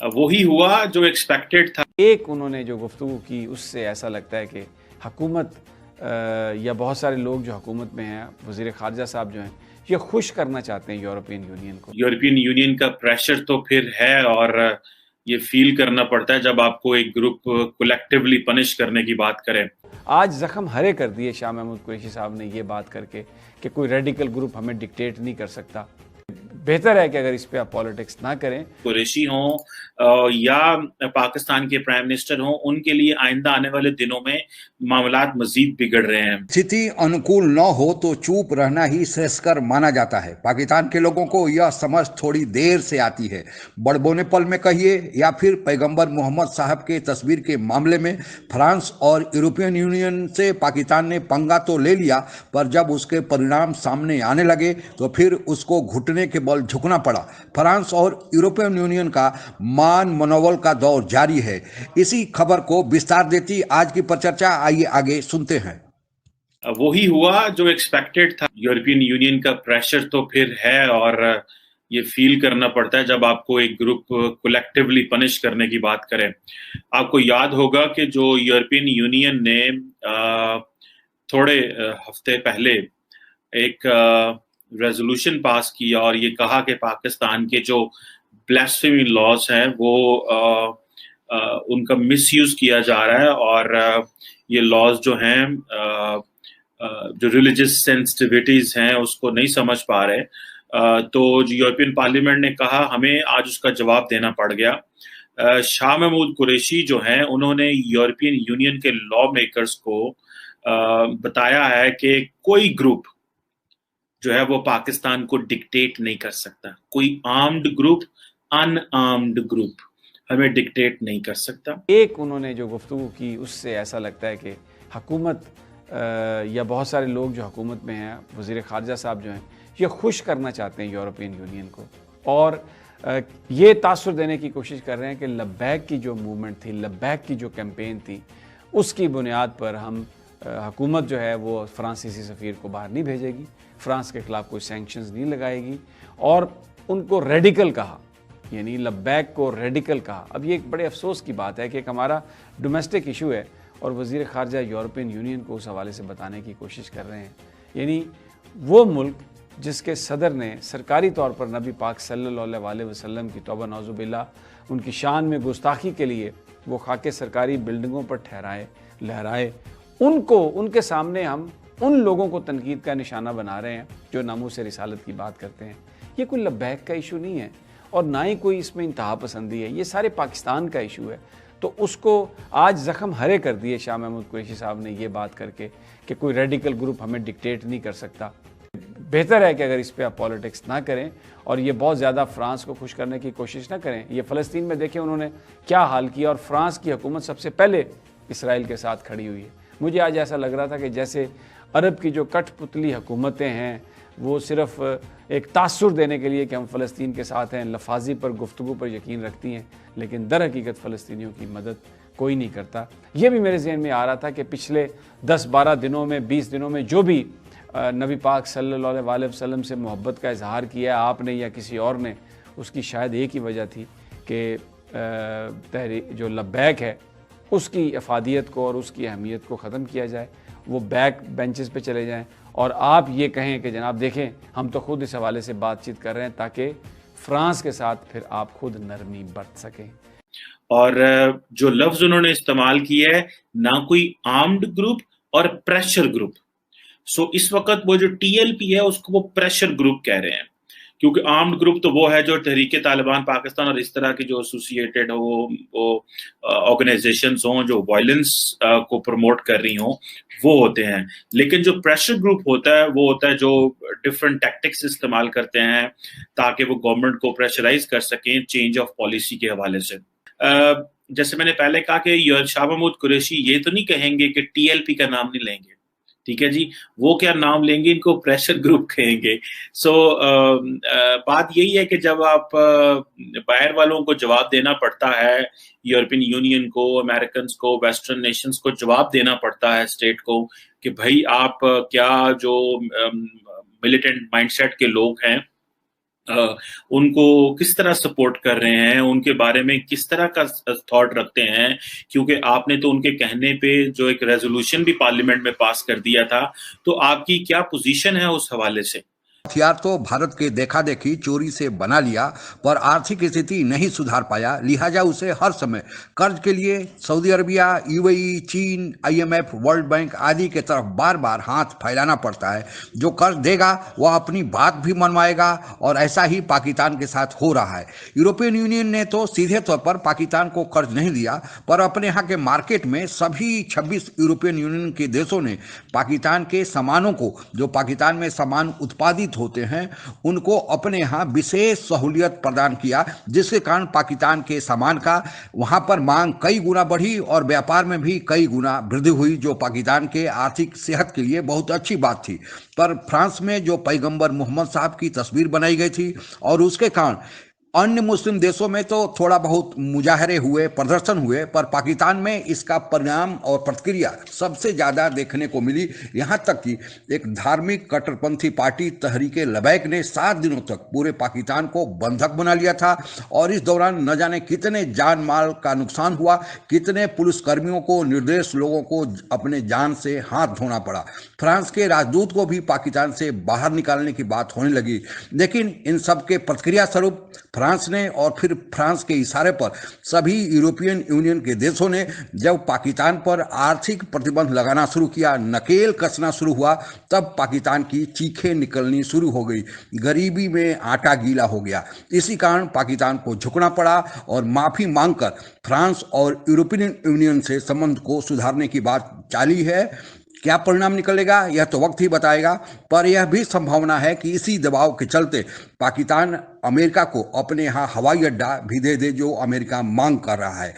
वही हुआ जो एक्सपेक्टेड था। एक उन्होंने जो गुफ्तगू की उससे ऐसा लगता है कि हुकूमत या बहुत सारे लोग जो हुकूमत में हैं, वज़ीर ख़ारजा साहब जो हैं, ये खुश करना चाहते हैं यूरोपियन यूनियन को। यूरोपियन यूनियन का प्रेशर तो फिर है, और ये फील करना पड़ता है जब आपको एक ग्रुप कलेक्टिवली पनिश करने की बात करे। आज ज़ख्म हरे कर दिए शाह महमूद कुरैशी साहब ने ये बात करके कि कोई रेडिकल ग्रुप हमें डिक्टेट नहीं कर सकता। बेहतर है कि अगर इस पे आप पॉलिटिक्स ना करें। कुरैशी हों या पाकिस्तान के प्राइम मिनिस्टर हों, उनके लिए आइंदा आने वाले दिनों में मामलात मजीद बिगड़ रहे हैं। स्थिति अनुकूल न हो तो चुप रहना ही श्रेयस्कर माना जाता है। पाकिस्तान के लोगों को यह समझ थोड़ी देर से आती है। बड़बोने पल में कहिए या फिर पैगंबर मोहम्मद साहब के तस्वीर के मामले में फ्रांस और यूरोपियन यूनियन से पाकिस्तान ने पंगा तो ले लिया, पर जब उसके परिणाम सामने आने लगे तो फिर उसको घुटने के बल झुकना पड़ा। फ्रांस और यूरोपियन यूनियन का मान मनोबल का दौर जारी है। इसी खबर को विस्तार देती आज की परिचर्चा, आइए आगे सुनते हैं। वही हुआ जो एक्सपेक्टेड था। यूरोपियन यूनियन का प्रेशर तो फिर है, और ये फील करना पड़ता है जब आपको एक ग्रुप कलेक्टिवली पनिश करने की बात करें। आपको याद होगा कि जो यूरोपियन यूनियन ने थोड़े हफ्ते पहले एक रेजोल्यूशन पास किया और ये कहा कि पाकिस्तान के जो ब्लास्फेमी लॉज हैं वो उनका मिसयूज किया जा रहा है, और ये लॉज जो हैं जो रिलीजियस सेंसिटिविटीज हैं उसको नहीं समझ पा रहे। तो जो यूरोपियन पार्लियामेंट ने कहा, हमें आज उसका जवाब देना पड़ गया। शाह महमूद कुरैशी जो हैं उन्होंने यूरोपियन यूनियन के लॉ मेकर्स को बताया है कि कोई ग्रुप जो है वो पाकिस्तान को डिक्टेट नहीं कर सकता। कोई आर्म्ड ग्रुप, अनआर्म्ड ग्रुप हमें डिक्टेट नहीं कर सकता। एक उन्होंने जो गुफ्तगू की उससे ऐसा लगता है कि हुकूमत या बहुत सारे लोग जो हुकूमत में हैं, वज़ीर ख़ारजा साहब जो हैं, ये खुश करना चाहते हैं यूरोपियन यूनियन को, और ये तासुर देने की कोशिश कर रहे हैं कि लब्बैक की जो मूवमेंट थी, लब्बैक की जो कैंपेन थी, उसकी बुनियाद पर हम हुकूमत जो है वो फ्रांसीसी सफ़ीर को बाहर नहीं भेजेगी, फ़्रांस के ख़िलाफ़ कोई सैंक्शंस नहीं लगाएगी, और उनको रेडिकल कहा, यानी लब्बैक को रेडिकल कहा। अब ये एक बड़े अफसोस की बात है कि एक हमारा डोमेस्टिक इशू है और वज़ीर ख़ारजा यूरोपियन यूनियन को उस हवाले से बताने की कोशिश कर रहे हैं। यानी वो मुल्क जिसके सदर ने सरकारी तौर पर नबी पाक सल्लल्लाहु अलैहि वसल्लम की तौबा नौज़ुबिल्लाह उनकी शान में गुस्ताखी के लिए वो खाके सरकारी बिल्डिंगों पर लहराए, उनको उनके सामने हम उन लोगों को तनकीद का निशाना बना रहे हैं जो नामूस रिसालत की बात करते हैं। ये कोई लब्बैक का इशू नहीं है और ना ही कोई इसमें इंतहा पसंदी है, ये सारे पाकिस्तान का इशू है। तो उसको आज ज़ख्म हरे कर दिए शाह महमूद कुरैशी साहब ने ये बात करके कि कोई रेडिकल ग्रुप हमें डिक्टेट नहीं कर सकता। बेहतर है कि अगर इस पे आप पॉलिटिक्स ना करें और ये बहुत ज़्यादा फ्रांस को खुश करने की कोशिश ना करें। ये फ़लस्तीन में देखें उन्होंने क्या हाल किया, और फ्रांस की हुकूमत सबसे पहले इसराइल के साथ खड़ी हुई है। मुझे आज ऐसा लग रहा था कि जैसे अरब की जो कठपुतली हुकूमतें हैं वो सिर्फ़ एक तासुर देने के लिए कि हम फ़लस्तीन के साथ हैं, लफाजी पर, गुफ्तगू पर यकीन रखती हैं, लेकिन दर हकीकत फ़लस्तीनियों की मदद कोई नहीं करता। ये भी मेरे जहन में आ रहा था कि पिछले 10-12 दिनों में, 20 दिनों में जो भी नबी पाक सल्लल्लाहु अलैहि वसल्लम से मोहब्बत का इजहार किया है आपने या किसी और ने, उसकी शायद एक ही वजह थी कि जो लब्बैक है उसकी अफादियत को और उसकी अहमियत को ख़त्म किया जाए, वो बैक बेंचेस पे चले जाएं और आप ये कहें कि जनाब देखें हम तो खुद इस हवाले से बातचीत कर रहे हैं ताकि फ्रांस के साथ फिर आप खुद नरमी बरत सकें। और जो लफ्ज उन्होंने इस्तेमाल किया है, ना कोई आर्म्ड ग्रुप और प्रेशर ग्रुप। सो इस वक्त वो जो टीएलपी है उसको वो प्रेशर ग्रुप कह रहे हैं, क्योंकि आर्म्ड ग्रुप तो वो है जो तहरीके तालिबान पाकिस्तान और इस तरह की जो एसोसिएटेड हो, वो ऑर्गेनाइजेशंस हों जो वायलेंस को प्रमोट कर रही हों, वो होते हैं। लेकिन जो प्रेशर ग्रुप होता है वो होता है जो डिफरेंट टैक्टिक्स इस्तेमाल करते हैं ताकि वो गवर्नमेंट को प्रेशराइज कर सकें चेंज ऑफ पॉलिसी के हवाले से। जैसे मैंने पहले कहा कि शाह महमूद कुरैशी ये तो नहीं कहेंगे कि टीएलपी का नाम नहीं लेंगे, ठीक है जी, वो क्या नाम लेंगे, इनको प्रेशर ग्रुप कहेंगे। सो बात यही है कि जब आप बाहर वालों को जवाब देना पड़ता है, यूरोपियन यूनियन को, अमेरिकन को, वेस्टर्न नेशंस को जवाब देना पड़ता है स्टेट को कि भाई आप क्या जो मिलिटेंट माइंडसेट के लोग हैं उनको किस तरह सपोर्ट कर रहे हैं, उनके बारे में किस तरह का थॉट रखते हैं, क्योंकि आपने तो उनके कहने पे जो एक रेजोल्यूशन भी पार्लियामेंट में पास कर दिया था, तो आपकी क्या पोजीशन है उस हवाले से? हथियार तो भारत के देखा देखी चोरी से बना लिया, पर आर्थिक स्थिति नहीं सुधार पाया, लिहाजा उसे हर समय कर्ज के लिए सऊदी अरबिया, यूएई, चीन, आईएमएफ, वर्ल्ड बैंक आदि के तरफ बार बार हाथ फैलाना पड़ता है। जो कर्ज देगा वह अपनी बात भी मनवाएगा, और ऐसा ही पाकिस्तान के साथ हो रहा है। यूरोपियन यूनियन ने तो सीधे तौर पर पाकिस्तान को कर्ज नहीं दिया, पर अपने यहाँ के मार्केट में सभी 26 यूरोपियन यूनियन के देशों ने पाकिस्तान के सामानों को, जो पाकिस्तान में सामान उत्पादित होते हैं, उनको अपने यहाँ विशेष सहूलियत प्रदान किया, जिसके कारण पाकिस्तान के सामान का वहाँ पर मांग कई गुना बढ़ी और व्यापार में भी कई गुना वृद्धि हुई, जो पाकिस्तान के आर्थिक सेहत के लिए बहुत अच्छी बात थी। पर फ्रांस में जो पैगंबर मोहम्मद साहब की तस्वीर बनाई गई थी, और उसके कारण अन्य मुस्लिम देशों में तो थोड़ा बहुत मुजाहरे हुए, प्रदर्शन हुए, पर पाकिस्तान में इसका परिणाम और प्रतिक्रिया सबसे ज़्यादा देखने को मिली। यहाँ तक कि एक धार्मिक कट्टरपंथी पार्टी तहरीके लबैक ने 7 दिनों तक पूरे पाकिस्तान को बंधक बना लिया था, और इस दौरान न जाने कितने जान माल का नुकसान हुआ, कितने पुलिसकर्मियों को, निर्दोष लोगों को अपने जान से हाथ धोना पड़ा। फ्रांस के राजदूत को भी पाकिस्तान से बाहर निकालने की बात होने लगी, लेकिन इन सब के प्रतिक्रिया स्वरूप फ्रांस ने, और फिर फ्रांस के इशारे पर सभी यूरोपियन यूनियन के देशों ने जब पाकिस्तान पर आर्थिक प्रतिबंध लगाना शुरू किया, नकेल कसना शुरू हुआ, तब पाकिस्तान की चीखें निकलनी शुरू हो गई, गरीबी में आटा गीला हो गया। इसी कारण पाकिस्तान को झुकना पड़ा और माफी मांगकर फ्रांस और यूरोपियन यूनियन से संबंध को सुधारने की बात चाली है। क्या परिणाम निकलेगा यह तो वक्त ही बताएगा, पर यह भी संभावना है कि इसी दबाव के चलते पाकिस्तान अमेरिका को अपने यहाँ हवाई अड्डा भी दे दे, जो अमेरिका मांग कर रहा है।